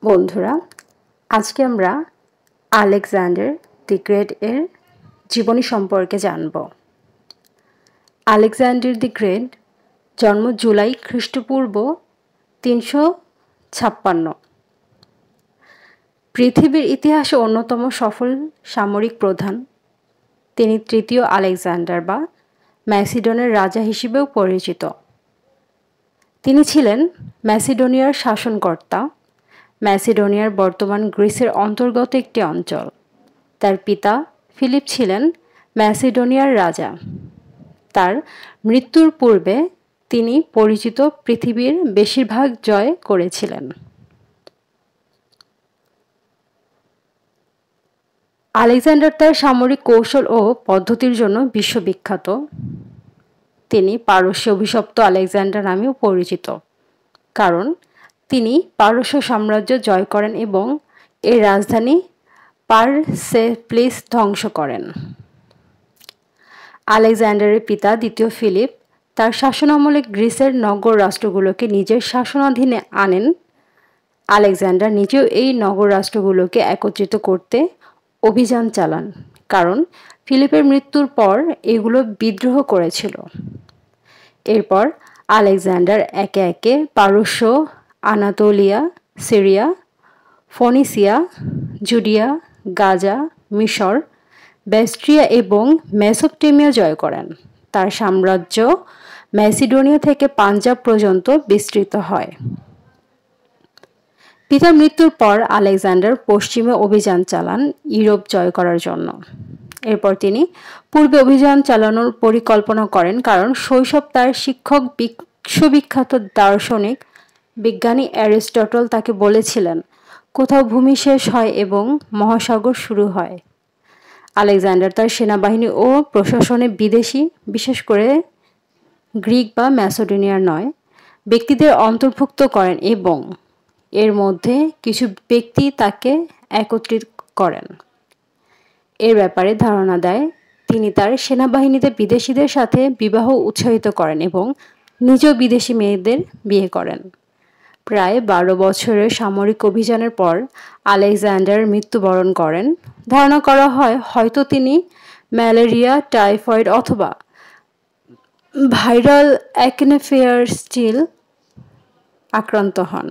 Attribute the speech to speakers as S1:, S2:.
S1: বন্ধুরা, আজকে আমরা আলেকজান্ডার দি গ্রেট এর জীবনী সম্পর্কে জানব। আলেকজান্ডার দি গ্রেট জন্ম জুলাই খ্রিস্টপূর্ব 356। পৃথিবীর ইতিহাসে অন্যতম সফল সামরিক প্রধান। তিনি তৃতীয় আলেকজান্ডার বা ম্যাসিডনের রাজা হিসেবেও পরিচিত। তিনি ছিলেন ম্যাসিডোনিয়ার শাসনকর্তা। ম্যাসিডোনিয়ার বর্তমান গ্রিসের অন্তর্গত একটি অঞ্চল। তার পিতা ফিলিপ ছিলেন ম্যাসিডোনিয়ার রাজা। তার মৃত্যুর পূর্বে তিনি পরিচিত পৃথিবীর বেশিরভাগ জয় করেছিলেন। আলেকজান্ডার তার সামরিক কৌশল ও পদ্ধতির জন্য বিশ্ববিখ্যাত। তিনি পারস্যে অভিশপ্ত আলেকজান্ডার নামেও পরিচিত, কারণ তিনি পারস্য সাম্রাজ্য জয় করেন এবং এর রাজধানী পারসেপ্লিস ধ্বংস করেন। আলেকজান্ডারের পিতা দ্বিতীয় ফিলিপ তার শাসনামলে গ্রিসের নগর রাষ্ট্রগুলোকে নিজের শাসনাধীনে আনেন। আলেকজান্ডার নিজেও এই নগর রাষ্ট্রগুলোকে একত্রিত করতে অভিযান চালান, কারণ ফিলিপের মৃত্যুর পর এগুলো বিদ্রোহ করেছিল। এরপর আলেকজান্ডার একে একে পারস্য, আনাতোলিয়া, সিরিয়া, ফনিসিয়া, জুডিয়া, গাজা, মিশর, ব্যাস্ট্রিয়া এবং মেসোপটেমিয়া জয় করেন। তার সাম্রাজ্য ম্যাসিডোনিয়া থেকে পাঞ্জাব পর্যন্ত বিস্তৃত হয়। পিতার মৃত্যুর পর আলেকজান্ডার পশ্চিমে অভিযান চালান ইউরোপ জয় করার জন্য। এরপর তিনি পূর্বে অভিযান চালানোর পরিকল্পনা করেন, কারণ শৈশব তার শিক্ষক বিশ্ববিখ্যাত দার্শনিক বিজ্ঞানী অ্যারিস্টটল তাকে বলেছিলেন, কোথাও ভূমি শেষ হয় এবং মহাসাগর শুরু হয়। আলেকজান্ডার তার সেনাবাহিনী ও প্রশাসনে বিদেশি, বিশেষ করে গ্রিক বা ম্যাসিডোনিয়ার নয়, ব্যক্তিদের অন্তর্ভুক্ত করেন এবং এর মধ্যে কিছু ব্যক্তি তাকে একত্রিত করেন। এর ব্যাপারে ধারণা দেয় তিনি তার সেনাবাহিনীতে বিদেশিদের সাথে বিবাহ উৎসাহিত করেন এবং নিজেও বিদেশি মেয়েদের বিয়ে করেন। প্রায় 12 বছরের সামরিক অভিযানের পর আলেকজান্ডার মৃত্যুবরণ করেন। ধারণা করা হয় হয়তো তিনি ম্যালেরিয়া, টাইফয়েড অথবা ভাইরাল অ্যাকনেফেয়ারিস্টিল আক্রান্ত হন।